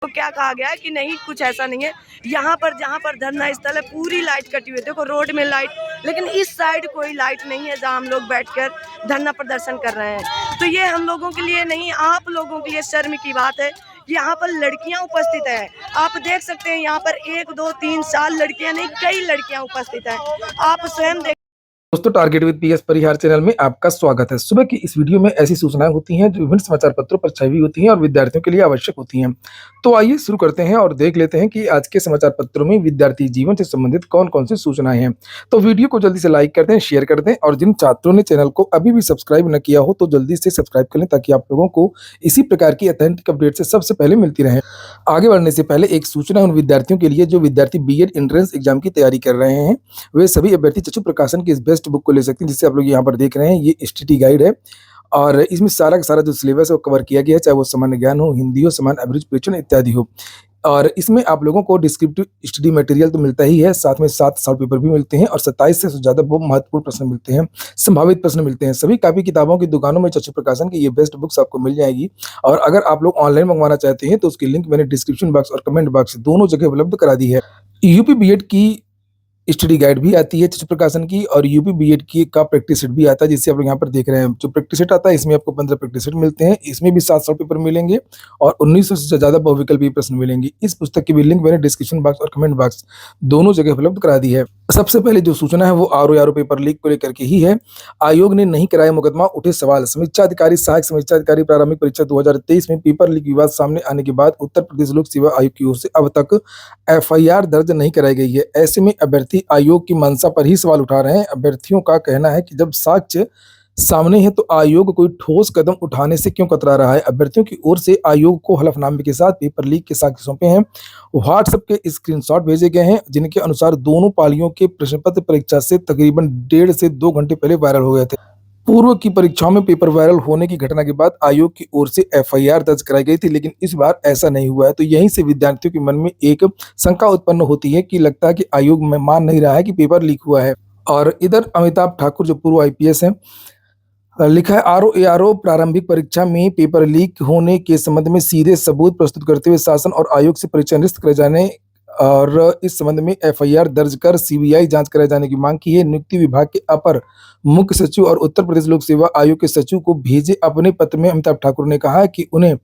तो क्या कहा गया है कि नहीं, कुछ ऐसा नहीं है। यहाँ पर जहाँ पर धरना स्थल है पूरी लाइट कटी हुई है। देखो रोड में लाइट, लेकिन इस साइड कोई लाइट नहीं है जहाँ हम लोग बैठकर धरना प्रदर्शन कर रहे हैं। तो ये हम लोगों के लिए नहीं, आप लोगों के लिए शर्म की बात है। यहाँ पर लड़कियां उपस्थित है, आप देख सकते हैं। यहाँ पर 1 2 3 4 लड़कियां नहीं, कई लड़कियां उपस्थित हैं। आप स्वयं देख। दोस्तों, target with PS Parihar channel में आपका स्वागत है। सुबह की इस वीडियो में ऐसी सूचनाएं होती हैं जो विभिन्न समाचार पत्रों पर छपी होती हैं और विद्यार्थियों के लिए आवश्यक होती हैं। तो आइए शुरू करते हैं और देख लेते हैं कि आज के समाचार पत्रों में विद्यार्थी जीवन से संबंधित कौन कौन सी सूचनाएं हैं। तो वीडियो को जल्दी से लाइक कर दें, शेयर कर दें और जिन छात्रों ने चैनल को अभी भी सब्सक्राइब न किया हो तो जल्दी से सब्सक्राइब कर लें ताकि आप लोगों को इसी प्रकार की अथेंटिक अपडेट से सबसे पहले मिलती रहे। आगे बढ़ने से पहले एक सूचना उन विद्यार्थियों के लिए जो विद्यार्थी बीएड एंट्रेंस एग्जाम की तैयारी कर रहे हैं। वे सभी अभ्यर्थी चक्षु प्रकाशन की इस बेस्ट बुक को ले सकते हैं, जिसे आप लोग यहाँ पर देख रहे हैं। ये स्टडी गाइड है और इसमें सारा का सारा जो सिलेबस है वो कवर किया गया है, चाहे वो सामान्य ज्ञान हो, हिंदी हो, सामान्य एवरेज परीक्षण इत्यादि हो। और इसमें आप लोगों को डिस्क्रिप्टिव स्टडी मटेरियल तो मिलता ही है, साथ में 7 शॉर्ट पेपर भी मिलते हैं और 27 से ज़्यादा बहुत महत्वपूर्ण प्रश्न मिलते हैं, संभावित प्रश्न मिलते हैं। सभी कापी किताबों की दुकानों में चक्षु प्रकाशन की ये बेस्ट बुक्स आपको मिल जाएगी। और अगर आप लोग ऑनलाइन मंगवाना चाहते हैं तो उसकी लिंक मैंने डिस्क्रिप्शन बॉक्स और कमेंट बॉक्स दोनों जगह उपलब्ध करा दी है। यूपी बीएड की स्टडी गाइड भी आती है चक्षु प्रकाशन की और यूपी बीएड की का प्रैक्टिस सेट भी आता है, जिससे आप लोग यहाँ पर देख रहे हैं। जो प्रैक्टिस सेट आता है इसमें आपको 15 प्रैक्टिस सेट मिलते हैं। इसमें भी 700 पेपर मिलेंगे और 1900 से ज़्यादा बहुविकल्पीय प्रश्न मिलेंगे। इस पुस्तक की भी लिंक मैंने डिस्क्रिप्शन बॉक्स और कमेंट बॉक्स दोनों जगह उपलब्ध करा दी है। सबसे पहले जो सूचना है वो आरओ पेपर लीक को लेकर के ही है। आयोग ने नहीं कराया मुकदमा, उठे सवाल। समीक्षा अधिकारी, सहायक समीक्षा अधिकारी प्रारंभिक परीक्षा 2023 में पेपर लीक विवाद सामने आने के बाद उत्तर प्रदेश लोक सेवा आयोग की ओर से अब तक एफआईआर दर्ज नहीं कराई गई है। ऐसे में अभ्यर्थी आयोग की मंशा पर ही सवाल उठा रहे हैं। अभ्यर्थियों का कहना है कि जब साक्ष्य सामने है तो आयोग कोई ठोस कदम उठाने से क्यों कतरा रहा है। अभ्यर्थियों की ओर से आयोग को हलफनामे के साथ पेपर लीक के साक्ष्य सौंपे हैं। व्हाट्सएप के स्क्रीनशॉट भेजे गए हैं जिनके अनुसार दोनों पालियों के प्रश्न पत्र परीक्षा से तकरीबन 1.5 से 2 घंटे पहले वायरल हो गए थे। पूर्व की परीक्षाओं में पेपर वायरल होने की घटना के बाद आयोग की ओर से एफआईआर दर्ज कराई गई थी, लेकिन इस बार ऐसा नहीं हुआ है। तो यहीं से विद्यार्थियों के मन में एक शंका उत्पन्न होती है कि लगता है कि आयोग में मान नहीं रहा है कि पेपर लीक हुआ है। और इधर अमिताभ ठाकुर जो पूर्व आईपीएस हैं, लिखा है आरओ प्रारंभिक परीक्षा में पेपर लीक होने के संबंध में सीधे सबूत प्रस्तुत करते हुए शासन और आयोग से परीक्षा निरस्त करे जाने और इस संबंध में एफआईआर दर्ज कर सीबीआई जांच कराए जाने की मांग की है। नियुक्ति विभाग के अपर मुख्य सचिव और उत्तर प्रदेश लोक सेवा आयोग के सचिव को भेजे अपने पत्र में अमिताभ ठाकुर ने कहा है कि उन्हें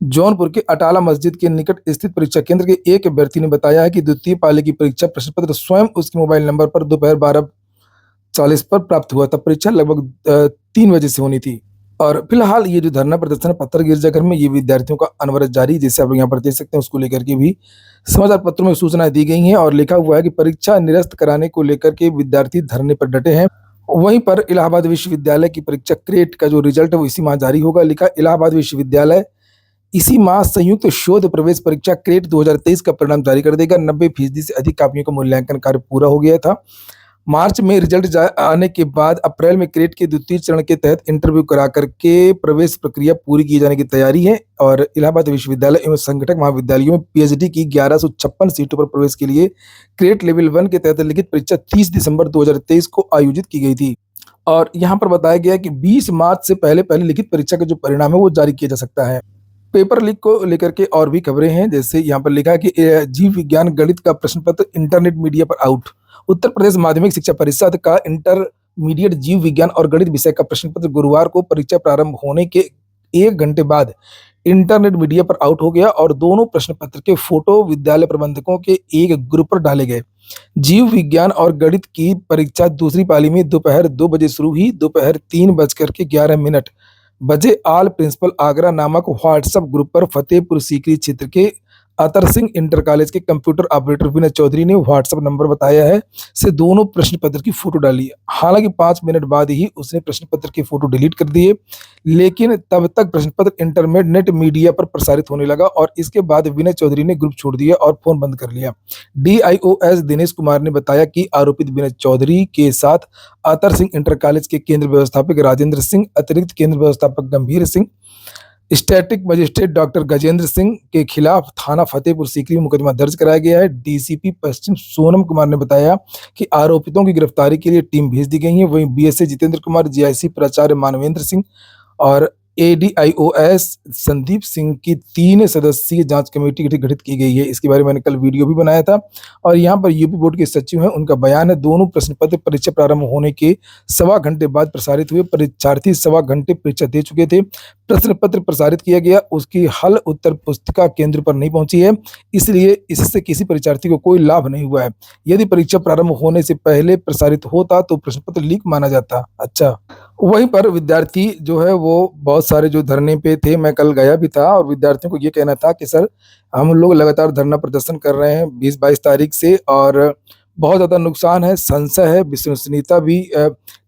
जौनपुर के अटाला मस्जिद के निकट स्थित परीक्षा केंद्र के एक अभ्यर्थी ने बताया है कि द्वितीय पाली की परीक्षा प्रश्न पत्र स्वयं उसके मोबाइल नंबर पर दोपहर 12:40 पर प्राप्त हुआ था। परीक्षा लगभग 3 बजे से होनी थी। और फिलहाल ये जो धरना प्रदर्शन पत्थर गिरजाघर में ये विद्यार्थियों का अनवरत जारी, जैसे आप लोग यहाँ पर देख सकते हैं, उसको लेकर के भी समाचार पत्रों में सूचनाएं दी गई हैं और लिखा हुआ है कि परीक्षा निरस्त कराने को लेकर के विद्यार्थी धरने पर डटे हैं। वहीं पर इलाहाबाद विश्वविद्यालय की परीक्षा क्रेट का जो रिजल्ट है वो इसी माह जारी होगा। लिखा इलाहाबाद विश्वविद्यालय इसी माह संयुक्त शोध प्रवेश परीक्षा क्रेट 2023 का परिणाम जारी कर देगा। 90% से अधिक कापियों का मूल्यांकन कार्य पूरा हो गया था। मार्च में रिजल्ट आने के बाद अप्रैल में क्रेट के द्वितीय चरण के तहत इंटरव्यू करा करके प्रवेश प्रक्रिया पूरी की जाने की तैयारी है। और इलाहाबाद विश्वविद्यालय एवं संगठक महाविद्यालयों में पीएचडी की 1156 सीटों पर प्रवेश के लिए क्रेट लेवल 1 के तहत लिखित परीक्षा 30 दिसंबर 2023 को आयोजित की गई थी। और यहाँ पर बताया गया कि 20 मार्च से पहले लिखित परीक्षा का जो परिणाम है वो जारी किया जा सकता है। पेपर लीक को लेकर के और भी खबरें हैं, जैसे यहाँ पर लिखा है कि जीव विज्ञान गणित का प्रश्न पत्र इंटरनेट मीडिया पर आउट। उत्तर प्रदेश माध्यमिक शिक्षा परिषद का इंटरमीडिएट जीव विज्ञान और गणित विषय का प्रश्न पत्र गुरुवार को परीक्षा प्रारंभ होने के 1 घंटे बाद इंटरनेट मीडिया पर आउट हो गया और दोनों प्रश्न पत्र के फोटो विद्यालय प्रबंधकों के एक ग्रुप पर डाले गए। जीव विज्ञान और गणित की परीक्षा दूसरी पाली में दोपहर 2 बजे शुरू हुई। दोपहर 3:11 बजे आल प्रिंसिपल आगरा नामक व्हाट्सएप ग्रुप पर फतेहपुर सीकरी क्षेत्र के अतर सिंह इंटर कॉलेज के कंप्यूटर ऑपरेटर विनय चौधरी ने व्हाट्सएप नंबर बताया है से दोनों प्रश्न पत्र की फोटो डाली। हालांकि 5 मिनट बाद ही उसने प्रश्न पत्र की फोटो डिलीट कर दिए, लेकिन तब तक प्रश्न पत्र इंटरनेट मीडिया पर प्रसारित होने लगा और इसके बाद विनय चौधरी ने ग्रुप छोड़ दिया और फोन बंद कर लिया। डीआईओएस दिनेश कुमार ने बताया कि आरोपित विनय चौधरी के साथ अतर सिंह इंटर कॉलेज के केंद्र व्यवस्थापक राजेंद्र सिंह, अतिरिक्त केंद्र व्यवस्थापक गंभीर Singh, static magistrate doctor Gajendra Singh के खिलाफ थाना फतेहपुर सीकरी में मुकदमा दर्ज कराया गया है। डीसीपी पश्चिम सोनम कुमार ने बताया कि आरोपितों की गिरफ्तारी के लिए टीम भेज दी गई है। वहीं बीएसए जितेंद्र कुमार, जीआईसी प्राचार्य मानवेंद्र सिंह और ADIOS संदीप सिंह की 3 सदस्यीय जांच कमेटी गठित की गई है। इसके बारे में मैंने कल वीडियो भी बनाया था और यहाँ पर यूपी बोर्ड के सचिव हैं, उनका बयान है। दोनों प्रश्न पत्र परीक्षा प्रारंभ होने के सवा घंटे बाद प्रसारित हुए। परीक्षार्थी सवा घंटे परीक्षा दे चुके थे। प्रश्न पत्र प्रसारित किया गया, उसकी हल उत्तर पुस्तिका केंद्र पर नहीं पहुंची है, इसलिए इससे किसी परीक्षार्थी को कोई लाभ नहीं हुआ है। यदि परीक्षा प्रारंभ होने से पहले प्रसारित होता तो प्रश्न पत्र लीक माना जाता। अच्छा, वहीं पर विद्यार्थी जो है वो बहुत सारे जो धरने पे थे, मैं कल गया भी था और विद्यार्थियों को ये कहना था कि सर हम लोग लगातार धरना प्रदर्शन कर रहे हैं 20-22 तारीख से और बहुत ज़्यादा नुकसान है, संशय है, विश्वसनीयता भी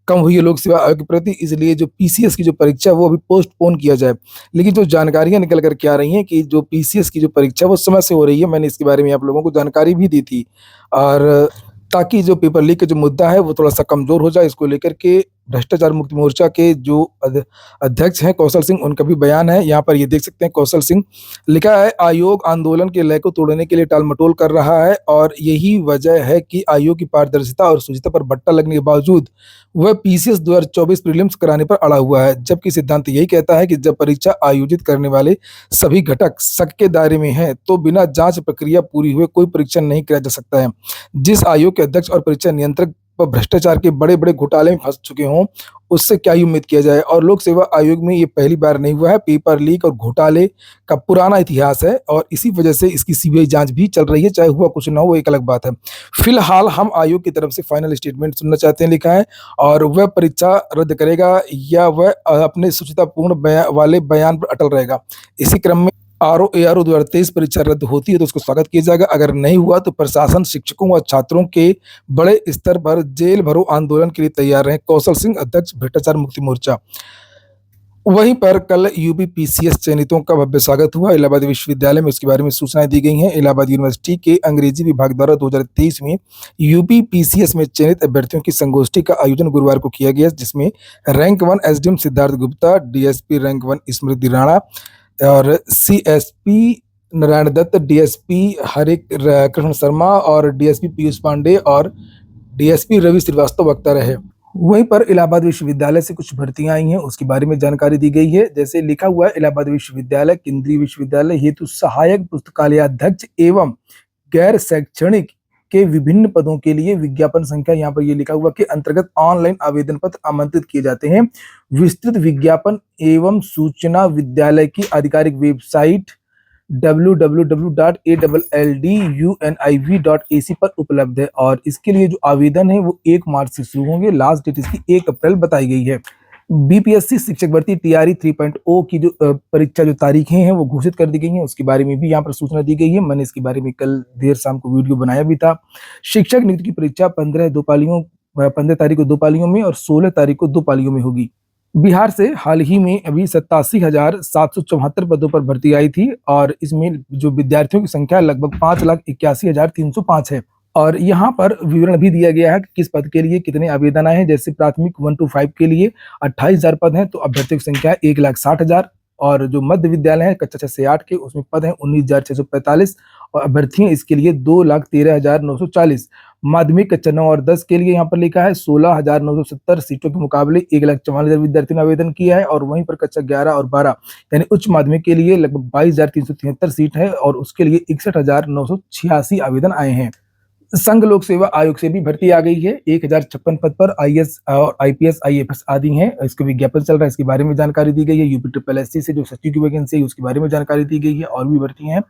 कम हुई है लोक सेवा आयोग के प्रति, इसलिए जो पीसीएस की जो परीक्षा है वो अभी पोस्टपोन किया जाए। लेकिन जो जानकारियाँ निकल कर के आ रही हैं कि जो पीसीएस की जो परीक्षा वो समय से हो रही है, मैंने इसके बारे में आप लोगों को जानकारी भी दी थी और ताकि जो पेपर लीक का जो मुद्दा है वो थोड़ा-सा कमज़ोर हो जाए, इसको लेकर के भ्रष्टाचार मुक्ति मोर्चा के जो अध्यक्ष हैं कौशल सिंह, उनका भी बयान है। यहाँ पर ये देख सकते हैं कौशल सिंह, लिखा है आयोग आंदोलन के लय को तोड़ने के लिए टाल-मटोल कर रहा है और यही वजह है कि आयोग की पारदर्शिता और शुचिता पर बट्टा लगने के बावजूद वह पीसीएस 2024 प्रीलिम्स कराने पर अड़ा हुआ है। जबकि सिद्धांत यही कहता है कि जब परीक्षा आयोजित करने वाले सभी घटक शक के दायरे में हैं, तो बिना जाँच प्रक्रिया पूरी हुए कोई परीक्षा नहीं कराया जा सकता है। जिस आयोग के अध्यक्ष और परीक्षा नियंत्रक भ्रष्टाचार के बड़े-बड़े घोटाले में फँस चुके हों, उससे क्या ही उम्मीद किया जाए। और लोक सेवा आयोग में ये पहली बार नहीं हुआ है, पेपर लीक और घोटाले का पुराना इतिहास है और इसी वजह से इसकी सीबीआई जाँच भी चल रही है, चाहे हुआ कुछ ना हो वो एक अलग बात है। फिलहाल हम आयोग की तरफ से फाइनल स्टेटमेंट सुनना चाहते हैं, लिखा है, और वह परीक्षा रद्द करेगा या वह अपने शुचितापूर्ण वाले बयान पर अटल रहेगा। इसी क्रम में आरओ-एआरओ 2023 परीक्षा रद्द होती है तो उसको स्वागत किया जाएगा। अगर नहीं हुआ तो प्रशासन, शिक्षकों व छात्रों के बड़े स्तर पर जेल भरो आंदोलन के लिए तैयार रहें। कौशल सिंह, अध्यक्ष भ्रष्टाचार मुक्ति मोर्चा। वहीं पर कल यूपी पीसीएस चयनितों का भव्य स्वागत हुआ। इलाहाबाद विश्वविद्यालय में इसके बारे में सूचनाएं दी गई हैं। इलाहाबाद यूनिवर्सिटी के अंग्रेजी विभाग द्वारा 2023 में यूपी पीसीएस में चयनित अभ्यर्थियों की संगोष्ठी का आयोजन गुरुवार को किया गया, जिसमें rank 1 SDM Siddharth Gupta, DSP rank 1 स्मृति राणा और सीएसपी नारायण दत्त, डीएसपी हरे कृष्ण शर्मा और डीएसपी पीयूष पांडे और डीएसपी रवि श्रीवास्तव वक्ता रहे। वहीं पर इलाहाबाद विश्वविद्यालय से कुछ भर्तियां आई हैं, उसके बारे में जानकारी दी गई है। जैसे लिखा हुआ है, इलाहाबाद विश्वविद्यालय केंद्रीय विश्वविद्यालय हेतु सहायक पुस्तकालयाध्यक्ष एवं गैर शैक्षणिक के विभिन्न पदों के लिए विज्ञापन संख्या, यहाँ पर ये लिखा हुआ के अंतर्गत ऑनलाइन आवेदन पत्र आमंत्रित किए जाते हैं। विस्तृत विज्ञापन एवं सूचना विद्यालय की आधिकारिक वेबसाइट www.alllduniv.ac पर उपलब्ध है और इसके लिए जो आवेदन है वो 1 मार्च से शुरू होंगे। लास्ट डेट इसकी 1 अप्रैल बताई गई है। बीपीएससी शिक्षक भर्ती टीआरई 3.0 की जो परीक्षा जो तारीखें हैं वो घोषित कर दी गई हैं, उसके बारे में भी यहाँ पर सूचना दी गई है। मैंने इसके बारे में कल देर शाम को वीडियो बनाया भी था। शिक्षक नियुक्ति की परीक्षा 15 तारीख को 2 पालियों में और 16 तारीख को 2 पालियों में होगी। बिहार से हाल ही में अभी 87,774 पदों पर भर्ती आई थी और इसमें जो विद्यार्थियों की संख्या लगभग 5,81,305 है और यहाँ पर विवरण भी दिया गया है कि किस पद के लिए कितने आवेदन आए हैं। जैसे प्राथमिक 1 to 5 के लिए 28,000 पद हैं तो अभ्यर्थियों की संख्या 1,60,000 और जो मध्य विद्यालय है कक्षा 6 से 8 के उसमें पद हैं 19,645 और अभ्यर्थियां इसके लिए 2,13,940। माध्यमिक कक्षा 9 और 10 के लिए यहाँ पर लिखा है 16,970 सीटों के मुकाबले 1,44,000 विद्यार्थियों ने आवेदन किया है और वहीं पर कक्षा 11 और 12 यानी उच्च माध्यमिक के लिए लगभग 22,373 सीट है और उसके लिए 61,986 आवेदन आए हैं। संघ लोक सेवा आयोग से भी भर्ती आ गई है। 1,056 पद पर आईएएस और आईपीएस, आईएफएस आदि हैं। इसका विज्ञापन चल रहा है, इसके बारे में जानकारी दी गई है। यूपी SSC से जो सचिव की वैकेंसी है उसके बारे में जानकारी दी गई है और भी भर्ती हैं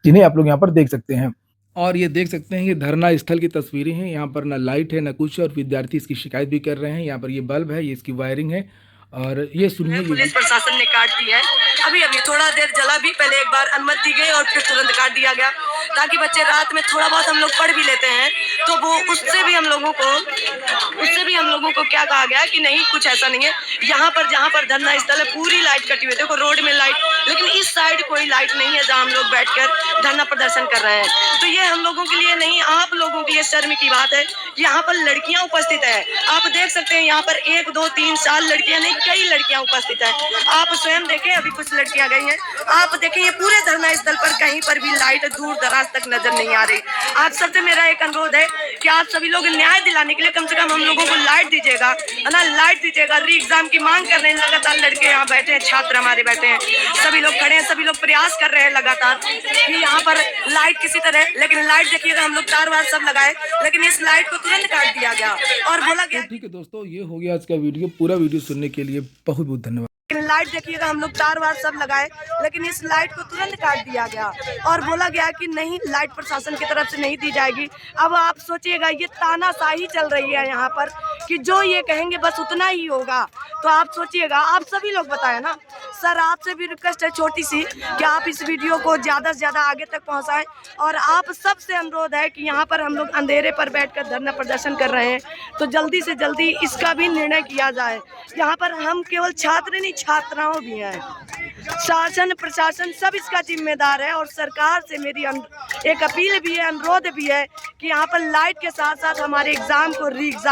जिन्हें आप लोग यहाँ पर देख सकते हैं। और ये देख सकते हैं कि धरना स्थल की तस्वीरें हैं। यहाँ पर ना लाइट है ना कुछ और विद्यार्थी इसकी शिकायत भी कर रहे हैं। यहाँ पर ये बल्ब है, ये इसकी वायरिंग है और ये सुनिए। पुलिस प्रशासन ने काट दी है। अभी थोड़ा देर जला भी, पहले एक बार अनुमति दी गई और फिर तुरंत काट दिया गया ताकि बच्चे रात में थोड़ा बहुत हम लोग पढ़ भी लेते हैं तो वो उससे भी हम लोगों को क्या कहा गया कि नहीं कुछ ऐसा नहीं है। यहाँ पर जहाँ पर धरना स्थल है पूरी लाइट कटी हुई है। देखो रोड में लाइट, लेकिन इस साइड कोई लाइट नहीं है जहाँ हम लोग बैठकर धरना प्रदर्शन कर रहे हैं। तो ये हम लोगों के लिए नहीं, आप लोगों के लिए शर्म की बात है। यहाँ पर लड़कियां उपस्थित है, आप देख सकते हैं। यहाँ पर 1, 2, 3, 4 लड़कियां नहीं, कई लड़कियां उपस्थित है। आप स्वयं देखें, अभी कुछ लड़कियां गई हैं। आप देखें ये पूरे धरना स्थल पर कहीं पर भी लाइट दूर पर आज तक नजर नहीं आ रही। आप सबसे मेरा एक अनुरोध है कि आप सभी लोग न्याय दिलाने के लिए कम से कम हम लोगों को लाइट दीजिएगा, है ना, लाइट दीजिएगा। री एग्जाम की मांग कर रहे हैं लगातार, लड़के यहाँ बैठे हैं, छात्र हमारे बैठे हैं, सभी लोग खड़े हैं, सभी लोग प्रयास कर रहे हैं लगातार कि यहाँ पर लाइट किसी तरह, लेकिन लाइट देखिएगा हम लोग तार वार सब लगाए, लेकिन इस लाइट को तुरंत काट दिया गया और बोला गया। ठीक है दोस्तों, ये हो गया आज का वीडियो। पूरा वीडियो सुनने के लिए बहुत बहुत धन्यवाद। लाइट देखिएगा हम लोग तार वार सब लगाए, लेकिन इस लाइट को तुरंत काट दिया गया और बोला गया कि नहीं, लाइट प्रशासन की तरफ से नहीं दी जाएगी। अब आप सोचिएगा, ये तानाशाही चल रही है यहाँ पर कि जो ये कहेंगे बस उतना ही होगा। तो आप सोचिएगा, आप सभी लोग बताएं ना। सर आपसे भी रिक्वेस्ट है छोटी सी कि आप इस वीडियो को ज़्यादा से ज़्यादा आगे तक पहुँचाएं और आप सबसे अनुरोध है कि यहाँ पर हम लोग अंधेरे पर बैठकर धरना प्रदर्शन कर रहे हैं, तो जल्दी से जल्दी इसका भी निर्णय किया जाए। यहाँ पर हम केवल छात्र नहीं, छात्राओं भी हैं, शासन प्रशासन सब इसका जिम्मेदार है। और सरकार से मेरी एक अपील भी है, अनुरोध भी है कि यहाँ पर लाइट के साथ साथ हमारे एग्जाम को री एग्जाम